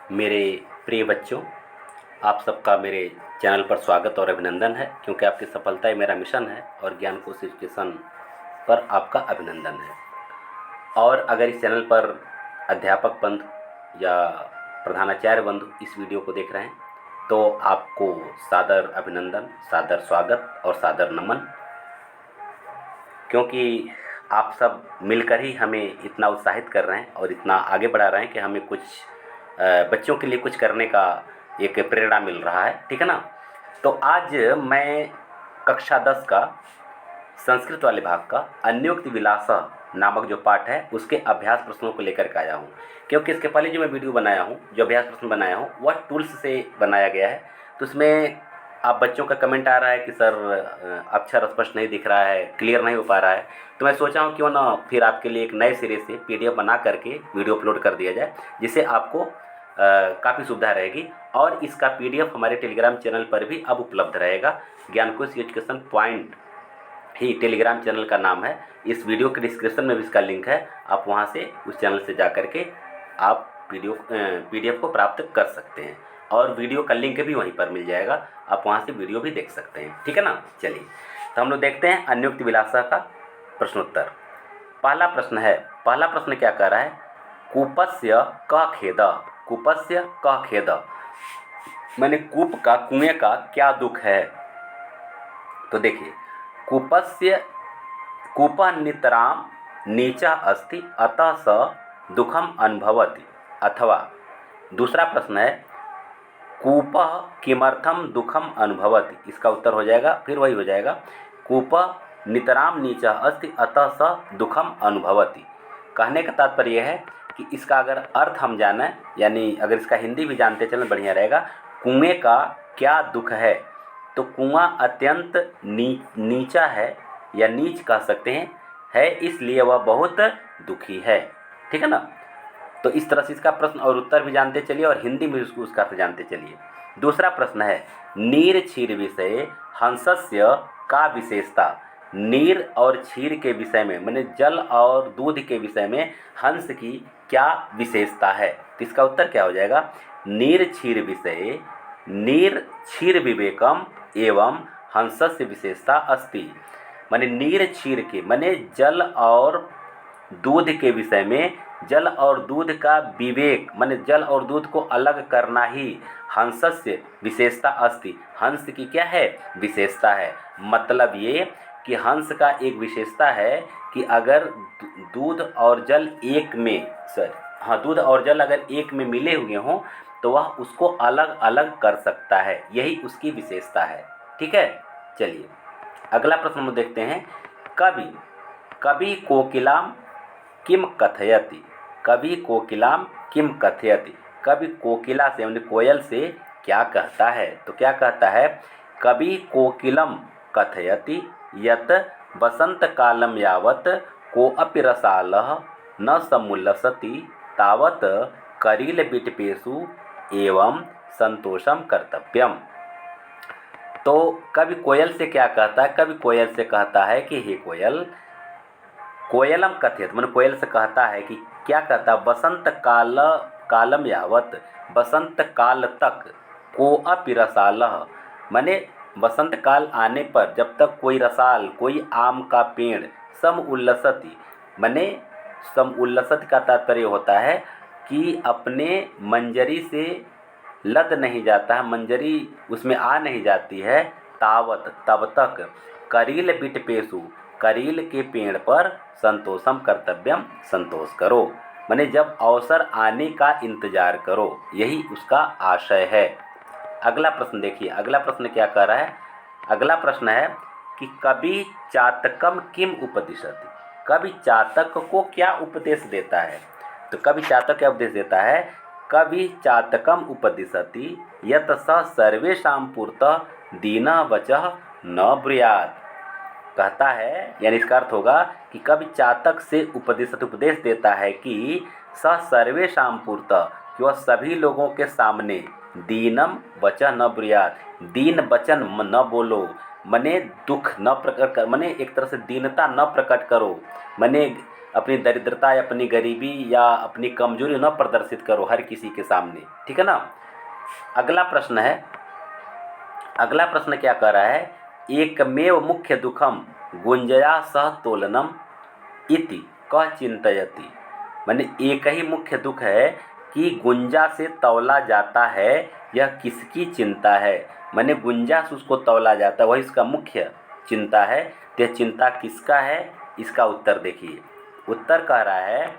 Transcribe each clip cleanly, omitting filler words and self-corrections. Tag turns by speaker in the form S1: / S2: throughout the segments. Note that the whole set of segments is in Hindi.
S1: मेरे प्रिय बच्चों, आप सबका मेरे चैनल पर स्वागत और अभिनंदन है, क्योंकि आपकी सफलता ही मेरा मिशन है और ज्ञान कोश एजुकेशन पर आपका अभिनंदन है। और अगर इस चैनल पर अध्यापक बंधु या प्रधानाचार्य बंधु इस वीडियो को देख रहे हैं तो आपको सादर अभिनंदन, सादर स्वागत और सादर नमन, क्योंकि आप सब मिलकर ही हमें इतना उत्साहित कर रहे हैं और इतना आगे बढ़ा रहे हैं कि हमें कुछ बच्चों के लिए कुछ करने का एक प्रेरणा मिल रहा है। ठीक है ना। तो आज मैं कक्षा 10 का संस्कृत वाले भाग का अन्योक्ति विलास नामक जो पाठ है उसके अभ्यास प्रश्नों को लेकर के आया हूँ, क्योंकि इसके पहले जो मैं वीडियो बनाया हूँ, जो अभ्यास प्रश्न बनाया हूँ, वह टूल्स से बनाया गया है। तो उसमें आप बच्चों का कमेंट आ रहा है कि सर अक्षर स्पष्ट नहीं दिख रहा है, क्लियर नहीं हो पा रहा है। तो मैं सोचा हूँ क्यों ना फिर आपके लिए एक नए सिरे से PDF बना करके वीडियो अपलोड कर दिया जाए, जिससे आपको काफ़ी सुविधा रहेगी। और इसका PDF हमारे टेलीग्राम चैनल पर भी अब उपलब्ध रहेगा। ज्ञानकोश एजुकेशन पॉइंट ही टेलीग्राम चैनल का नाम है। इस वीडियो के डिस्क्रिप्शन में भी इसका लिंक है, आप वहाँ से उस चैनल से जा कर के आप PDF को प्राप्त कर सकते हैं और वीडियो का लिंक भी वहीं पर मिल जाएगा, आप वहाँ से वीडियो भी देख सकते हैं। ठीक है ना। चलिए, तो हम लोग देखते हैं अन्योक्ति विलासा का प्रश्नोत्तर। पहला प्रश्न क्या कह रहा है? कूपस्य क खेद। कूपस्य क खेद माने कूप का, कुएं का क्या दुख है? तो देखिए, कूपस्य कूप नितराम नीचा अस्ति अतः स दुखम अनुभवति। अथवा दूसरा प्रश्न है, कूप किमर्थम दुखम अनुभवति। इसका उत्तर हो जाएगा, फिर वही हो जाएगा, कूप नितराम नीचा अस्ति अतः स दुखम अनुभवति। कहने का तात्पर्य यह है कि इसका अगर अर्थ हम जाने, यानी अगर इसका हिंदी भी जानते चलें बढ़िया रहेगा। कुएं का क्या दुख है? तो कुआं अत्यंत नीचा है या नीच कह सकते हैं, है इसलिए वह बहुत दुखी है। ठीक है ना। तो इस तरह से इसका प्रश्न और उत्तर भी जानते चलिए और हिंदी में उसका अर्थ जानते चलिए। दूसरा प्रश्न है, नीर क्षीर विषय हंसस्य का विशेषता। नीर और क्षीर के विषय में, माने जल और दूध के विषय में हंस की क्या विशेषता है? तो इसका उत्तर क्या हो जाएगा? नीर क्षीर विषय नीर क्षीर विवेकम एवं हंसस्य विशेषता अस्ति। माने नीर क्षीर के माने जल और दूध के विषय में, जल और दूध का विवेक माने जल और दूध को अलग करना ही हंसस्य विशेषता अस्ति। हंस की क्या है? विशेषता है। मतलब ये कि हंस का एक विशेषता है कि अगर दूध और जल एक में दूध और जल अगर एक में मिले हुए हों तो वह उसको अलग अलग कर सकता है, यही उसकी विशेषता है। ठीक है। चलिए, अगला प्रश्न हम देखते हैं। कवि कोकिलाम किम कथयति। कवि कोकिलाम किम कथयति। कवि कोकिला से यानी कोयल से क्या कहता है? तो क्या कहता है? कवि कोकिलम कथयति यत वसंत कालम यावत को अपि रसालः न समुल्लसति तावत करील बिटपेषु एवं संतोषम कर्तव्यम। तो कवि कोयल से क्या कहता है? कवि कोयल से कहता है कि हे कोयल, कोयलम कथयत माने कोयल से कहता है कि क्या कहता है? वसंत कालम यावत, वसंत काल तक, को अपि रसालः माने वसंत काल आने पर जब तक कोई रसाल, कोई आम का पेड़, सम उल्लसति माने सम उल्लसति का तात्पर्य होता है कि अपने मंजरी से लद नहीं जाता है, मंजरी उसमें आ नहीं जाती है, तावत तब तक, करील बिटपेषु करील के पेड़ पर संतोषम कर्तव्यम संतोष करो। माने जब अवसर आने का इंतजार करो, यही उसका आशय है। अगला प्रश्न देखिए, अगला प्रश्न क्या कह रहा है? अगला प्रश्न है कि कवि चातकम किम उपदिशति। कवि चातक को क्या उपदेश देता है? तो कवि चातक क्या उपदेश देता है? कवि चातकम उपदिशति यत स सर्वेषां पुरतः दीनः वचः न ब्रूयात्। कहता है, यानी इसका अर्थ होगा कि कवि चातक से उपदेश देता है कि स सर्वेषां पुरतः, कि वह सभी लोगों के सामने, दीनम वचः न ब्रूयात्, दीन वचन न बोलो, मने दुख न प्रकट कर, मने एक तरह से दीनता न प्रकट करो, मने अपनी दरिद्रता या अपनी गरीबी या अपनी कमजोरी न प्रदर्शित करो हर किसी के सामने, ठीक है ना। अगला प्रश्न है, अगला प्रश्न क्या कह रहा है, एकमेव मुख्य दुखम गुंजया सह तोलनम इति कह चिंतयति। माने एक ही मुख्य दुख है कि गुंजा से तौला जाता है, यह किसकी चिंता है। माने गुंजा से उसको तौला जाता है, वही इसका मुख्य चिंता है। तो यह चिंता किसका है, इसका उत्तर देखिए। उत्तर कह रहा है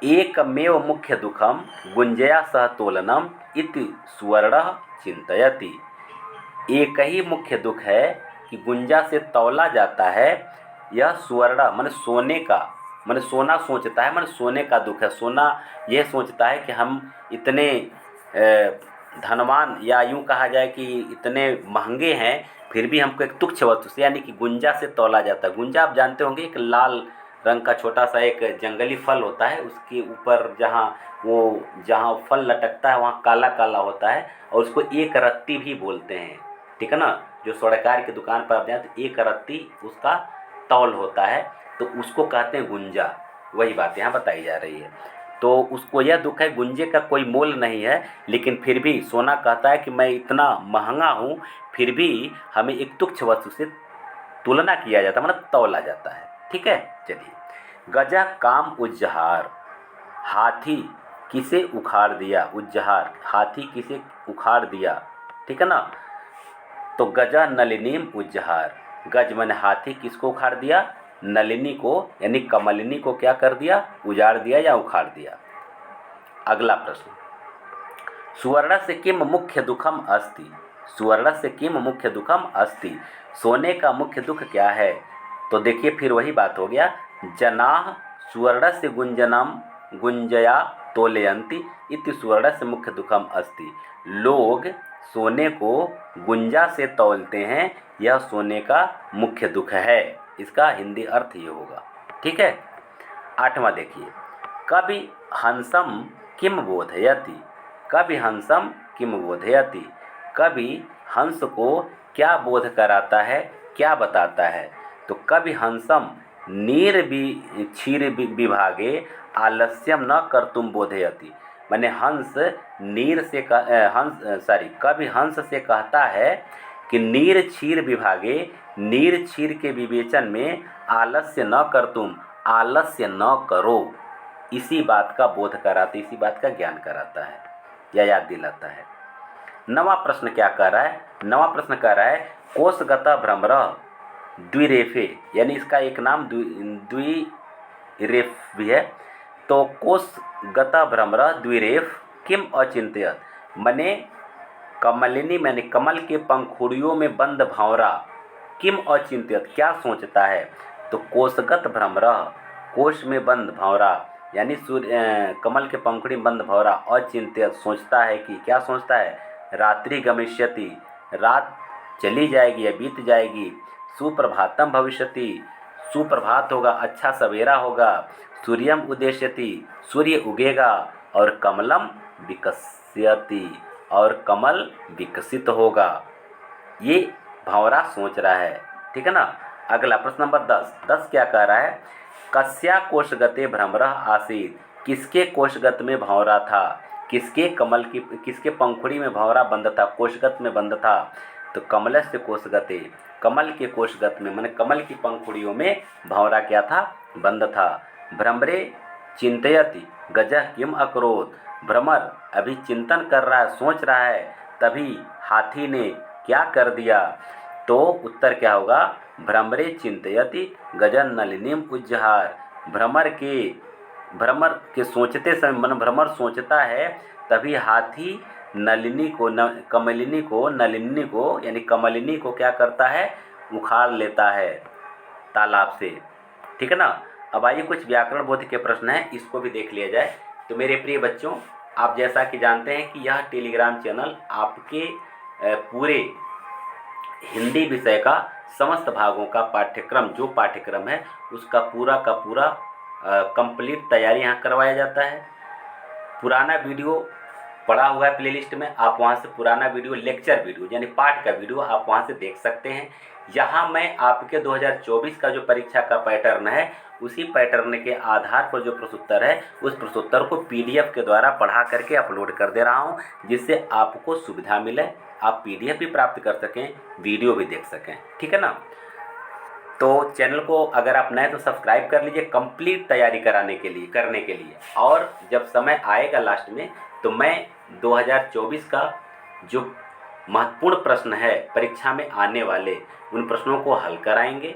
S1: एकमेव मुख्य दुखम गुंजया सह तोलनम इति सुवर्णः चिंतयति। एक ही मुख्य दुख है कि गुंजा से तौला जाता है, यह सुवर्ण माने सोने का, माने सोना सोचता है, माने सोने का दुख है। सोना यह सोचता है कि हम इतने धनवान या यूँ कहा जाए कि इतने महंगे हैं, फिर भी हमको एक तुच्छ वस्तु से यानी कि गुंजा से तौला जाता है। गुंजा आप जानते होंगे, एक लाल रंग का छोटा सा एक जंगली फल होता है, उसके ऊपर जहाँ फल लटकता है वहाँ काला काला होता है, और उसको एक रत्ती भी बोलते हैं, ठीक है ना। जो स्वर्णकार की दुकान पर आप जाए तो एक रत्ती उसका तौल होता है, तो उसको कहते हैं गुंजा। वही बात यहाँ बताई जा रही है। तो उसको यह दुख है, गुंजे का कोई मोल नहीं है, लेकिन फिर भी सोना कहता है कि मैं इतना महंगा हूँ, फिर भी हमें एक तुच्छ वस्तु से तुलना किया जाता है, मतलब तौला जाता है, ठीक है। चलिए, गजा काम उज्जहार, हाथी किसे उखाड़ दिया। उज्जहार, हाथी किसे उखाड़ दिया, ठीक है ना। तो गजा नलिनीम उज्जहार, गज माने हाथी किसको उखाड़ दिया, नलिनी को यानी कमलिनी को क्या कर दिया, उजाड़ दिया या उखाड़ दिया। अगला प्रश्न, सुवर्ण से किम मुख्य दुखम अस्ति। सुवर्ण से किम मुख्य दुखम अस्ति, सोने का मुख्य दुख क्या है। तो देखिए फिर वही बात हो गया, जनाः सुवर्ण से गुंजनम गुंजया तोलयन्ति इति सुवर्ण से मुख्य दुखम अस्ति। लोग सोने को गुंजा से तौलते हैं, यह सोने का मुख्य दुख है। इसका हिंदी अर्थ ये होगा, ठीक है। 8वां देखिए, कवि हंसम किम बोधयति। कवि हंसम किम बोधयति, कवि हंस को क्या बोध कराता है, क्या बताता है। तो कवि हंसम नीर क्षीर विभागे आलस्यम न कर्तुम बोधयति। माने हंस नीर से कवि हंस से कहता है कि नीर क्षीर विभागे, नीर क्षीर के विवेचन में आलस्य न कर्तुम, आलस्य न करो, इसी बात का बोध कराता, इसी बात का ज्ञान कराता है या याद दिलाता है। 9वां प्रश्न क्या कह रहा है, 9वां प्रश्न कह रहा है कोशगता भ्रमर द्विरेफे, यानी इसका एक नाम द्विरेफ भी है। तो कोशगता भ्रमर द्विरेफ किम अचिंत्यत, मने कमलिनी मैंने कमल के पंखुड़ियों में बंद भंवरा, किम अचिंत्यत क्या सोचता है। तो कोशगत भ्रमर, कोश में बंद भंवरा यानी कमल के पंखुड़ी में बंद भंवरा, अचिंत्यत सोचता है कि क्या सोचता है, रात्रि गमिष्यति, रात चली जाएगी या बीत जाएगी, सुप्रभातम भविष्यति, सुप्रभात होगा, अच्छा सवेरा होगा, सूर्यम उदेश्यति, सूर्य उगेगा, और कमलम विकस्यति, और कमल विकसित होगा। ये भंवरा सोच रहा है, ठीक है ना। अगला प्रश्न नंबर 10, 10 क्या कह रहा है, कस्या कोशगते भ्रमरः आसीत्, किसके कोशगत में भंवरा था, किसके कमल की, किसके पंखुड़ी में भंवरा बंद था, कोशगत में बंद था। तो कमलस्य कोशगते, कमल के कोशगत में माने कमल की पंखुड़ियों में भंवरा क्या था, बंद था। भ्रमरे चिंतयति गजः किम अकरोत्, भ्रमर अभी चिंतन कर रहा है, सोच रहा है, तभी हाथी ने क्या कर दिया। तो उत्तर क्या होगा, भ्रमरे चिंतयति गजन नलिनीम उज्जहार, भ्रमर के सोचते समय मन भ्रमर सोचता है, तभी हाथी नलिनी को नलिनी को यानी कमलिनी को क्या करता है, उखाड़ लेता है तालाब से, ठीक है ना। अब आइए कुछ व्याकरण बोध के प्रश्न हैं, इसको भी देख लिया जाए। तो मेरे प्रिय बच्चों, आप जैसा कि जानते हैं कि यह टेलीग्राम चैनल आपके पूरे हिंदी विषय का समस्त भागों का पाठ्यक्रम, जो पाठ्यक्रम है उसका पूरा का पूरा कंप्लीट तैयारी यहाँ करवाया जाता है। पुराना वीडियो पड़ा हुआ है प्लेलिस्ट में, आप वहाँ से पुराना वीडियो, लेक्चर वीडियो यानी पाठ का वीडियो आप वहाँ से देख सकते हैं। यहाँ मैं आपके 2024 का जो परीक्षा का पैटर्न है उसी पैटर्न के आधार पर जो प्रश्नोत्तर है उस प्रश्नोत्तर को PDF के द्वारा पढ़ा करके अपलोड कर दे रहा हूँ, जिससे आपको सुविधा मिले, आप PDF भी प्राप्त कर सकें, वीडियो भी देख सकें। ठीक है ना। तो चैनल को अगर आप नए तो सब्सक्राइब कर लीजिए कंप्लीट तैयारी करने के लिए। और जब समय आएगा लास्ट में तो मैं 2024 का जो महत्वपूर्ण प्रश्न है परीक्षा में आने वाले उन प्रश्नों को हल कराएंगे।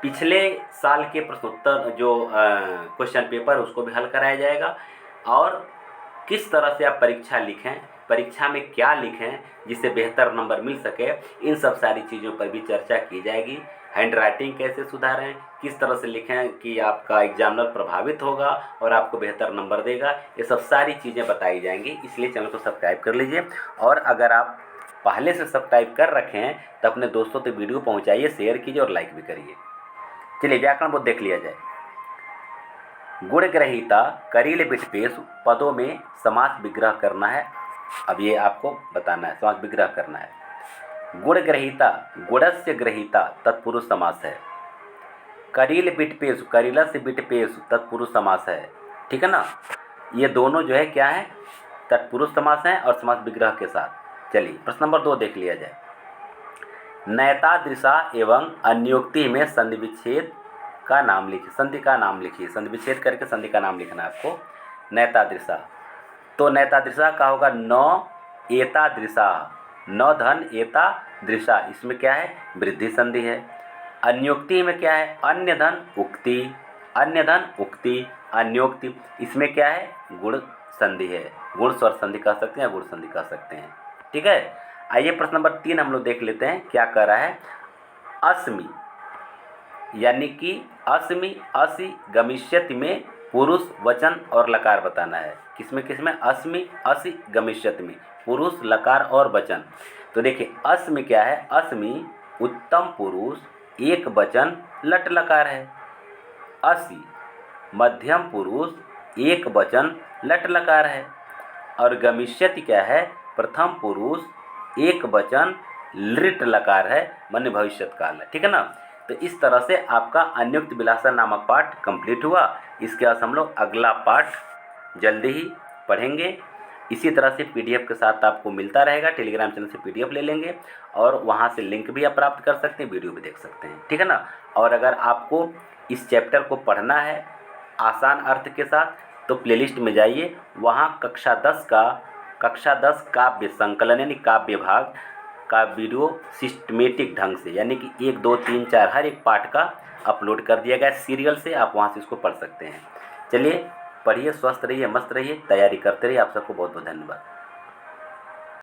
S1: पिछले साल के प्रश्नोत्तर जो क्वेश्चन पेपर उसको भी हल कराया जाएगा, और किस तरह से आप परीक्षा लिखें, परीक्षा में क्या लिखें जिससे बेहतर नंबर मिल सके, इन सब सारी चीज़ों पर भी चर्चा की जाएगी। हैंड राइटिंग कैसे सुधारें, किस तरह से लिखें कि आपका एग्जामिनर प्रभावित होगा और आपको बेहतर नंबर देगा, ये सब सारी चीज़ें बताई जाएंगी। इसलिए चैनल को सब्सक्राइब कर लीजिए, और अगर आप पहले से सब्सक्राइब कर रखे हैं तो अपने दोस्तों तक वीडियो पहुंचाइए, शेयर कीजिए और लाइक भी करिए। चलिए व्याकरण बोध देख लिया जाए। गुणग्रहीता करील बिटपेश पदों में समास विग्रह करना है। अब ये आपको बताना है, समास विग्रह करना है। गुणग्रहीता, गुणस्य ग्रहीता तत्पुरुष समास है। करील बिटपेश, करीला से बिटपेश तत्पुरुष समास है। ठीक है ना। ये दोनों जो है क्या है, तत्पुरुष समास हैं और समास विग्रह के साथ। चलिए प्रश्न नंबर 2 देख लिया जाए। नैतादृशा एवं अन्योक्ति में संधि विच्छेद का नाम लिखिए। संधि का नाम लिखिए, संधि विच्छेद करके संधि का नाम लिखना है आपको। नैतादृशा, तो नैतादृशा का होगा न एतादृशा, न धन एता दृशा, इसमें क्या है, वृद्धि संधि है। अन्योक्ति में क्या है, अन्य धन उक्ति, अन्य धन उक्ति, अन्योक्ति, इसमें क्या है, गुण संधि है। गुण स्वर संधि कह सकते हैं, गुण संधि कह सकते हैं। ठीक है। आइए प्रश्न नंबर 3 हम लोग देख लेते हैं क्या कह रहा है। अस्मि, यानी कि अस्मि असि गमिष्यति में पुरुष वचन और लकार बताना है। किसमें किसमें, अस्मि असि गमिष्यति में पुरुष लकार और वचन। तो देखिए अस्मि क्या है, अस्मि उत्तम पुरुष एक वचन लट लकार है। असि मध्यम पुरुष एक वचन लट लकार है। और गमिष्यति क्या है, प्रथम पुरुष एक वचन लृट लकार है, माने भविष्य काल है। ठीक है ना। तो इस तरह से आपका अन्युक्त विलासन नामक पाठ कंप्लीट हुआ। इसके बाद हम लोग अगला पाठ जल्दी ही पढ़ेंगे। इसी तरह से PDF के साथ आपको मिलता रहेगा। टेलीग्राम चैनल से PDF ले लेंगे और वहाँ से लिंक भी आप प्राप्त कर सकते हैं, वीडियो भी देख सकते हैं। ठीक है ना। और अगर आपको इस चैप्टर को पढ़ना है आसान अर्थ के साथ तो प्लेलिस्ट में जाइए, वहाँ कक्षा 10 काव्य संकलन यानी काव्य भाग का वीडियो सिस्टमेटिक ढंग से, यानी कि 1 2 3 4 हर एक पाठ का अपलोड कर दिया गया सीरियल से, आप वहाँ से इसको पढ़ सकते हैं। चलिए पढ़िए, स्वस्थ रहिए, मस्त रहिए, तैयारी करते रहिए। आप सबको बहुत बहुत धन्यवाद।